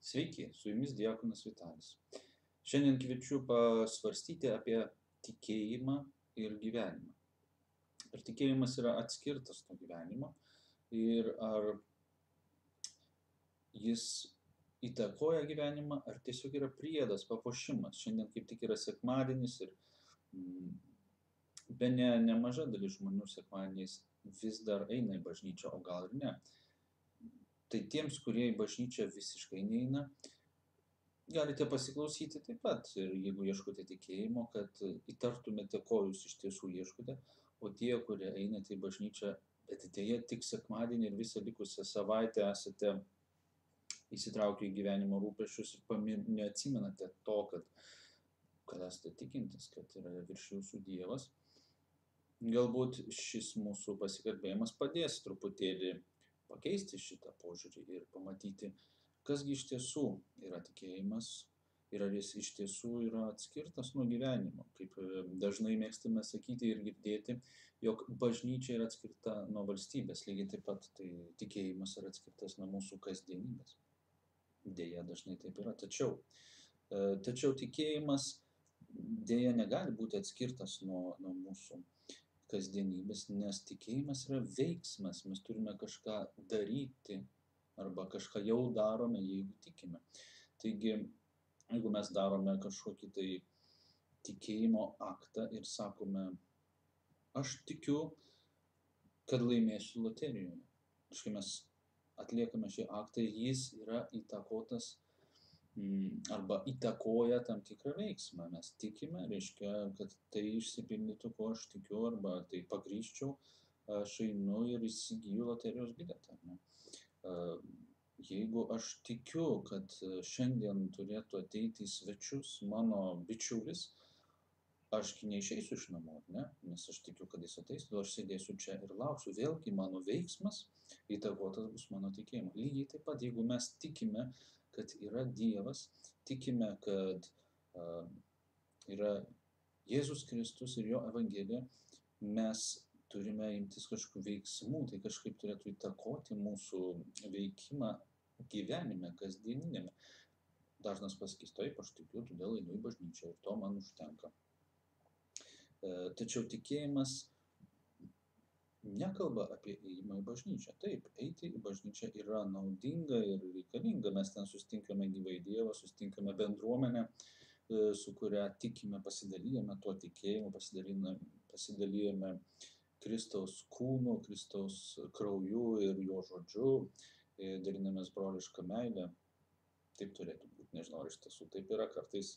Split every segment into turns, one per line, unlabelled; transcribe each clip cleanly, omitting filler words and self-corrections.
Sveiki, su jumis diakonas Vitalis. Šiandien kviečiu pasvarstyti apie tikėjimą ir gyvenimą. Ar tikėjimas yra atskirtas nuo gyvenimo ir ar jis įtakoja gyvenimą, ar tiesiog yra priedas, papuošimas. Šiandien kaip tik yra sekmadienis ir bene nemaža dalis žmonių sekmadieniais vis dar eina į bažnyčią, o gal ir ne. Tai tiems, kurie į bažnyčią visiškai neina, galite pasiklausyti taip pat ir jeigu ieškote tikėjimo, kad įtartumėte, ko jūs iš tiesų ieškote, o tie, kurie einate į bažnyčią, bet dėja tik sekmadienį ir visą likusią savaitę esate įsitraukę į gyvenimo rūpesčius ir neatsimenate to, kad esate tikintis, kad yra virš jūsų Dievas. Galbūt šis mūsų pasikalbėjimas padės truputėlį pakeisti šitą požiūrį ir pamatyti, kasgi iš tiesų yra tikėjimas ir ar jis iš tiesų yra atskirtas nuo gyvenimo. Kaip dažnai mėgstame sakyti ir girdėti, jog bažnyčia yra atskirta nuo valstybės, lygiai taip pat tai tikėjimas yra atskirtas nuo mūsų kasdienybės. Dėja, dažnai taip yra. Tačiau tikėjimas dėja negali būti atskirtas nuo mūsų kasdienybės, nes tikėjimas yra veiksmas, mes turime kažką daryti arba kažką jau darome, jeigu tikime. Taigi, jeigu mes darome kažkokį tai tikėjimo aktą ir sakome, aš tikiu, kad laimėsiu loterijoje. Kai mes atliekame šį aktą, jis yra įtakotas arba įtakoja tam tikrą veiksmą. Mes tikime, reiškia, kad tai išsipildytų, ko aš tikiu, arba tai pagrįsčiau, aš einu ir įsigyju loterijos bilietą. Jeigu aš tikiu, kad šiandien turėtų ateiti į svečius mano bičiulis, ašgi neišeisiu iš namų, ne? Nes aš tikiu, kad jis ateis, todėl aš sėdėsiu čia ir lauksiu. Vėlgi mano veiksmas įtakotas bus mano tikėjimu. Lygiai taip pat, jeigu mes tikime, kad yra Dievas, tikime, kad yra Jėzus Kristus ir jo Evangelija, mes turime imtis kažkokių veiksmų, tai kažkaip turėtų įtakoti mūsų veikimą gyvenime, kasdieninėme. Dažnas pasakys, taip, aš tikiu, todėl einu į bažnyčią ir to man užtenka. Tačiau tikėjimas nekalba apie ėjimą į bažnyčią. Taip, eiti į bažnyčią yra naudinga ir reikalinga. Mes ten sustinkame gyvai Dievą, sustinkame bendruomenę, su kuria tikime, pasidalijame tuo tikėjimu, pasidalijame Kristaus kūnu, Kristaus krauju ir jo žodžiu, dalinamės brolišką meilę. Taip turėtų būti, nežinau, ar iš tiesų taip yra, kartais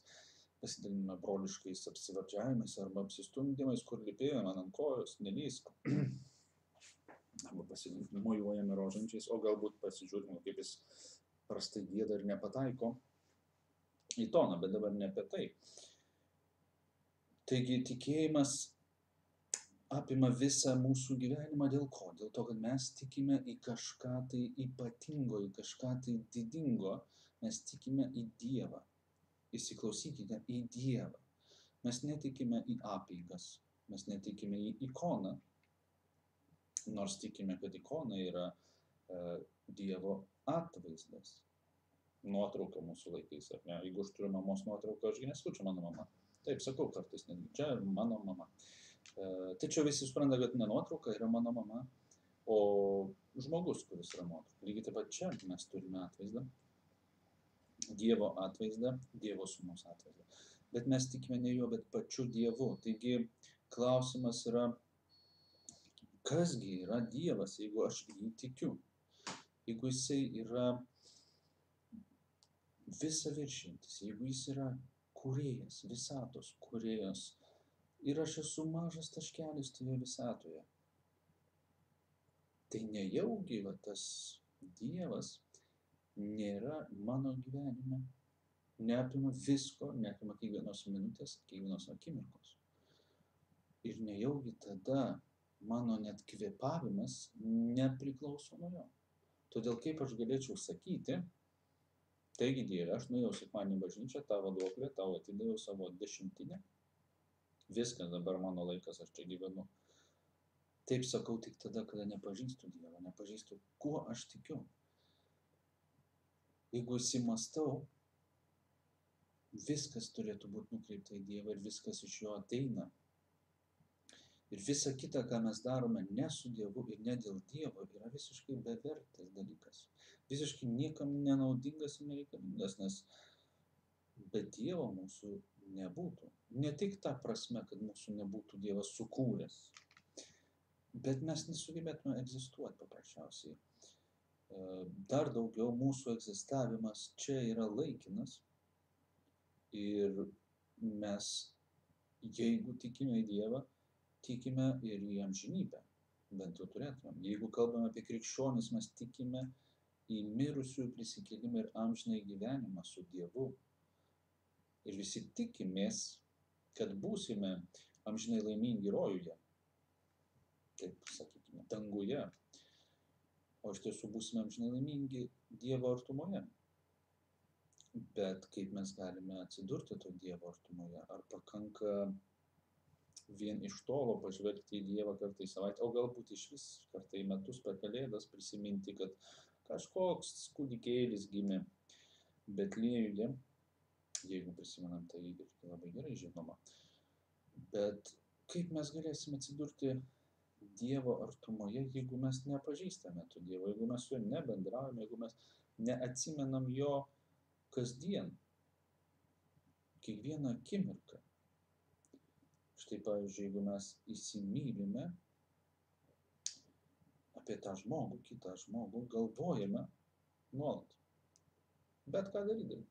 pasidaliname broliškais apsivardžiavimais arba apsistumdymais, kur lipėjame man ant kojos, nelysk. Arba pasimojuojame rožančiais, o galbūt pasižiūrime, kaip jis prastai gieda ir nepataiko į toną, bet dabar ne apie tai. Taigi tikėjimas apima visą mūsų gyvenimą dėl ko? Dėl to, kad mes tikime į kažką tai ypatingo, į kažką tai didingo, mes tikime į Dievą. Įsiklausykite į Dievą. Mes netikime į apeigas, mes netikime į ikoną, nors tikime, kad ikona yra Dievo atvaizdas. Nuotrauka mūsų laikais, ar ne? Jeigu aš turiu mamos nuotrauką, aš nesu čia mano mama. Taip, sakau kartais, čia mano mama. Tačiau visi supranta, kad ne nuotrauka yra mano mama, o žmogus, kuris yra nuotrauka. Lygiai taip pat čia mes turime atvaizdą. Dievo atvaizdą, Dievo sūnaus atvaizdą. Bet mes tikime ne juo, bet pačiu Dievu. Taigi klausimas yra, kasgi yra Dievas, jeigu aš jį tikiu? Jeigu jisai yra visaviršintis, jeigu jis yra kūrėjas, visatos kūrėjas, ir aš esu mažas taškelis toje visatoje, tai nejaugi tas Dievas nėra mano gyvenime, neapima visko, neapima kiekvienos minutės, kiekvienos akimirkos. Ir nejaugi tada mano net kvėpavimas nepriklauso nuo jo. Todėl kaip aš galėčiau sakyti, taigi Dieve, aš nuėjau sekmadienį į bažnyčią, tavo duoklė, tau atidaviau savo 10, viskas dabar mano laikas, aš čia gyvenu. Taip sakau tik tada, kada nepažįstu Dievą, nepažįstu, kuo aš tikiu. Jeigu įsimastau, viskas turėtų būti nukreipta į Dievą ir viskas iš jo ateina. Ir visa kita, ką mes darome ne su Dievu ir ne dėl Dievo, yra visiškai bevertis dalykas. Visiškai niekam nenaudingas ir nereikalingas, nes be Dievo mūsų nebūtų. Ne tik ta prasme, kad mūsų nebūtų Dievas sukūręs, bet mes nesugebėtume egzistuoti paprasčiausiai. Dar daugiau mūsų egzistavimas čia yra laikinas ir mes, jeigu tikime į Dievą, tikime ir į amžinybę, bent jau turėtumėm. Jeigu kalbame apie krikščionis, mes tikime į mirusiųjų prisikėlimą ir amžinąjį gyvenimą su Dievu. Ir visi tikimės, kad būsime amžinai laimingi rojuje, taip sakykime, danguje, o iš tiesų būsime amžinai laimingi Dievo artumoje. Bet kaip mes galime atsidurti to Dievo artumoje? Ar pakanka vien iš tolo pažvelgti į Dievą kartą į savaitę, o galbūt išvis kartą į metus per Kalėdas prisiminti, kad kažkoks kūdikėlis gimė Betliejuje, jeigu prisimenam, tai irgi labai gerai žinoma. Bet kaip mes galėsime atsidurti Dievo artumoje, jeigu mes nepažįstame to Dievo, jeigu mes su juo nebendraujame, jeigu mes neatsimenam jo kasdien, kiekvieną akimirką. Štai, pavyzdžiui, jeigu mes įsimylime apie tą žmogų, kitą žmogų, galvojame nuolat. Bet ką darydami.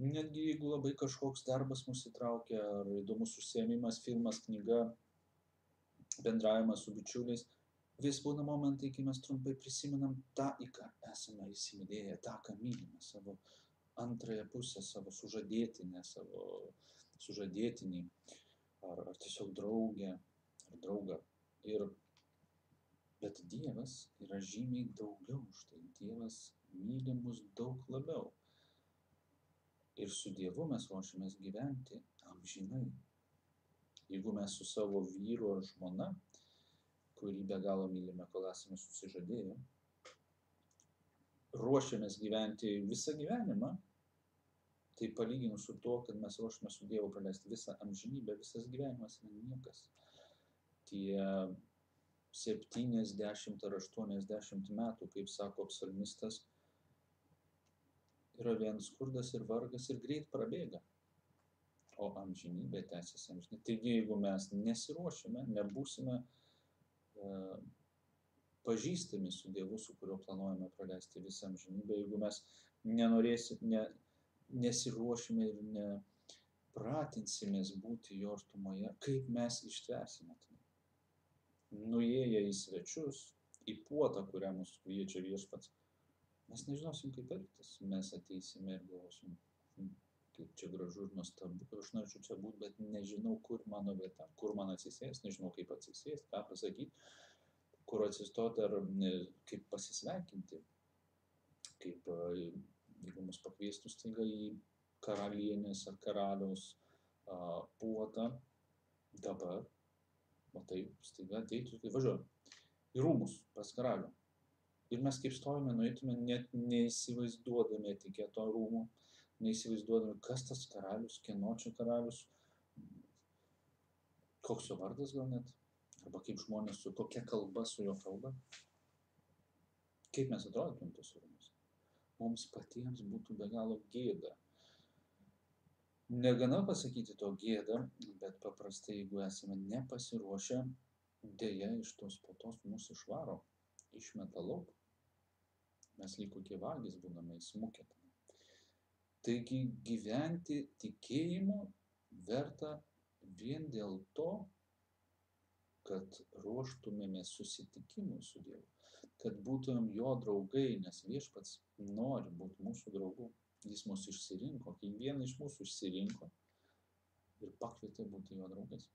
Netgi jeigu labai kažkoks darbas mus įtraukia, ar įdomus užsiėmimas, filmas, knyga, bendravimas su bičiuliais, vis būna momentai, kai mes trumpai prisimenam tą, į ką esame įsimylėję, tą, ką mylime, savo antrąją pusę, savo sužadėtinę, savo sužadėtinį. Ar tiesiog draugę, ar draugą. Bet Dievas yra žymiai daugiau už tai. Dievas myli mus daug labiau. Ir su Dievu mes ruošiamės gyventi amžinai. Jeigu mes su savo vyru ar žmona, kurį be galo mylime, kol esame susižadėję, ruošiamės gyventi visą gyvenimą, tai palyginus su to, kad mes ruošime su Dievu praleisti visą amžinybę, visas gyvenimas yra niekas. Tie 70 ar 80 metų, kaip sako psalmistas, yra vien skurdas ir vargas ir greit prabėga. O amžinybė tęsiasi amžinai. Taigi, jeigu mes nesiruošime, nebūsime pažįstami su Dievu, su kuriuo planuojame praleisti visą amžinybę, jeigu mes nesiruošime ir nepratinsimės būti jo artumoje, kaip mes ištversime tai? Nuėję į svečius, į puotą, kurią mus kviečia viešpats, mes nežinosim, kaip elgtis. Mes ateisime ir galvosim, kaip čia gražu ir nuostabu, kad aš norėčiau čia būti, bet nežinau, kur mano vieta, kur man atsisėsti, nežinau, kaip atsisėsti, ką pasakyti, kur atsistoti ar kaip pasisveikinti, kaip jeigu mus pakviestų staiga į karalienės ar karaliaus puotą dabar, o taip staiga ateitų, tai važiuojam į rūmus pas karalių. Ir mes kaip stovime, nueitume net neįsivaizduodami etiketo rūmų, neįsivaizduodami, kas tas karalius, kieno čia karalius, koks jo vardas gal net, arba kaip žmonės su kokia kalba su jo kalba. Kaip mes atrodytum tos rūmus? Mums patiems būtų be galo gėda. Negana pasakyti to gėda, bet paprastai, jeigu esame nepasiruošę, dėja iš tos puotos mūsų išvaro, išmeta lauk. Mes lyg kokie vagys būname įsmukę. Taigi gyventi tikėjimu verta vien dėl to, kad ruoštumėmės susitikimui su Dievu, kad būtumėm jo draugai, nes viešpats nori būti mūsų draugu. Jis mus išsirinko, kiekvieną iš mūsų išsirinko ir pakvietė būti jo draugais.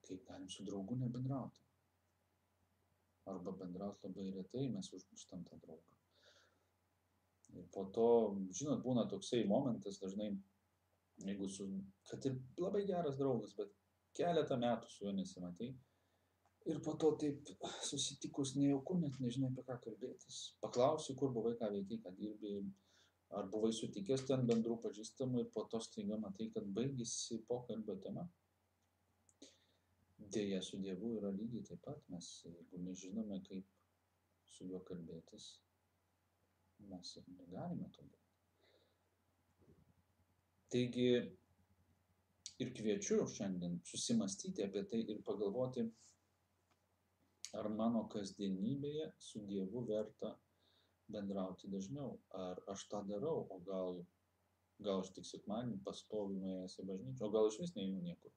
Kaip galim su draugu nebendrauti? Arba bendrauti labai retai, mes užmirštam tą draugą. Ir po to, žinot, būna toksai momentas dažnai, kad ir labai geras draugas, bet keletą metų su juo nesimatei, Ir po to taip susitikus nejauku, net nežinai apie ką kalbėtis. Paklausi, kur buvai, ką veikiai, ką dirbi, ar buvai sutikęs ten bendrų pažįstamų ir po to staiga matai, kad baigėsi pokalbio tema. Deja, su Dievu yra lygiai taip pat. Mes, jeigu nežinome, kaip su juo kalbėtis, mes ir negalime to daryti. Taigi ir kviečiu šiandien susimastyti apie tai ir pagalvoti, ar mano kasdienybėje su Dievu verta bendrauti dažniau, ar aš tą darau, o gal aš tik sekmadienį pastoviu nuėjęs į bažnyčią, o gal išvis neinu niekur.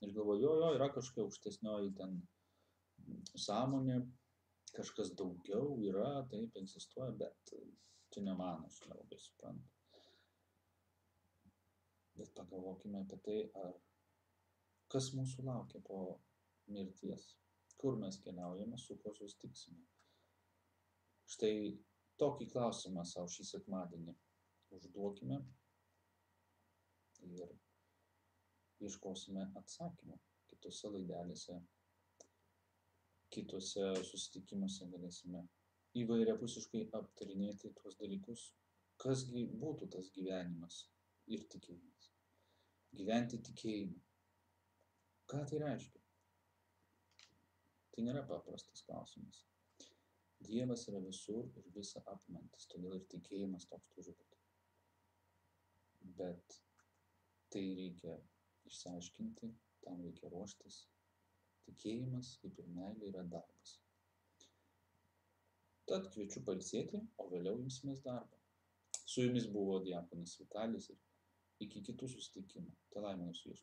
Ir galvoju, jo, yra kažkokia aukštesnioji ten sąmonė, kažkas daugiau yra, taip egzistuoja, bet čia ne man, aš nelabai suprantu. Bet pagalvokime apie tai, kas mūsų laukia po mirties, kur mes keliaujame, su kuo susitiksime. Štai tokį klausimą savo šį sekmadienį užduokime ir ieškosime atsakymų. Kitose laidelėse, kitose susitikimuose galėsime įvairiapusiškai aptarinėti tuos dalykus, kasgi būtų tas gyvenimas ir tikėjimas. Gyventi tikėjimu. Ką tai reiškia? Tai nėra paprastas klausimas. Dievas yra visur ir visa apimantis, todėl ir tikėjimas toks turi būti. Bet tai reikia išsiaiškinti, tam reikia ruoštis. Tikėjimas, kaip ir meilė, yra darbas. Tad kviečiu pailsėti, o vėliau imsimės darbo. Su jumis buvo diakonas Vitalis ir iki kitų susitikimų. Te laimina su Jėzus.